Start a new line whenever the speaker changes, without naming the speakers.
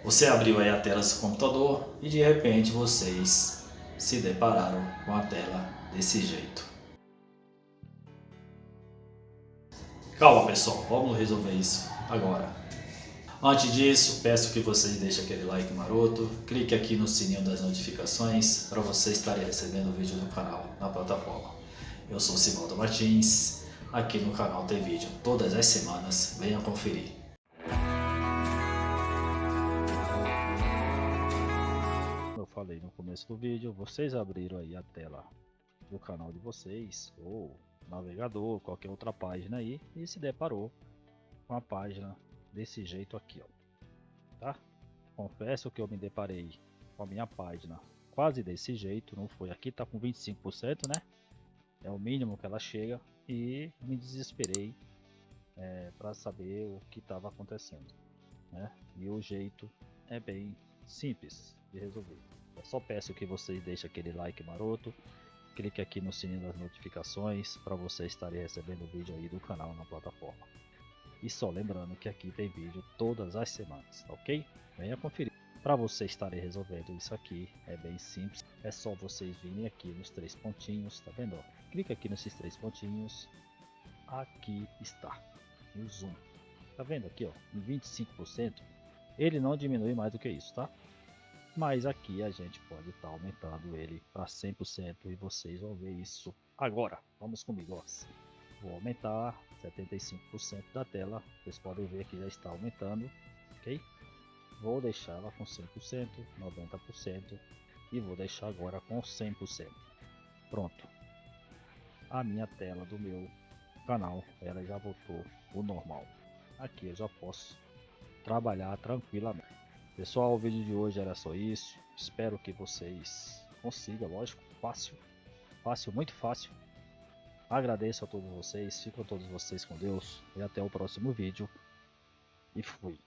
Você abriu aí a tela do seu computador e de repente vocês se depararam com a tela desse jeito. Calma pessoal, vamos resolver isso agora. Antes disso, peço que vocês deixem aquele like maroto, clique aqui no sininho das notificações para vocês estarem recebendo o vídeo do canal na plataforma. Eu sou Sivaldo Martins, aqui no canal tem vídeo todas as semanas, venha conferir.
Como eu falei no começo do vídeo, vocês abriram aí a tela do canal de vocês, ou navegador, qualquer outra página aí, e se deparou com a página desse jeito aqui, ó, tá? Confesso que eu me deparei com a minha página quase desse jeito, não foi? Aqui tá com 25%, né? É o mínimo que ela chega, e me desesperei para saber o que estava acontecendo, né? E o jeito é bem simples de resolver. Eu só peço que vocês deixem aquele like maroto, clique aqui no sininho das notificações para vocês estarem recebendo o vídeo aí do canal na plataforma. E só lembrando que aqui tem vídeo todas as semanas, ok? Venha conferir. Para vocês estarem resolvendo isso aqui, é bem simples. É só vocês virem aqui nos três pontinhos, tá vendo? Clica aqui nesses três pontinhos. Aqui está o zoom. Tá vendo aqui, ó, em 25%? Ele não diminui mais do que isso, tá? Mas aqui a gente pode estar aumentando ele para 100% e vocês vão ver isso agora. Vamos comigo, ó. Vou aumentar 75% da tela. Vocês podem ver que já está aumentando, ok? Vou deixar ela com 100%, 90% e vou deixar agora com 100%. Pronto. A minha tela do meu canal, ela já voltou o normal. Aqui eu já posso trabalhar tranquilamente. Pessoal, o vídeo de hoje era só isso. Espero que vocês consigam, lógico, fácil, muito fácil. Agradeço a todos vocês, ficam todos vocês com Deus e até o próximo vídeo. E fui.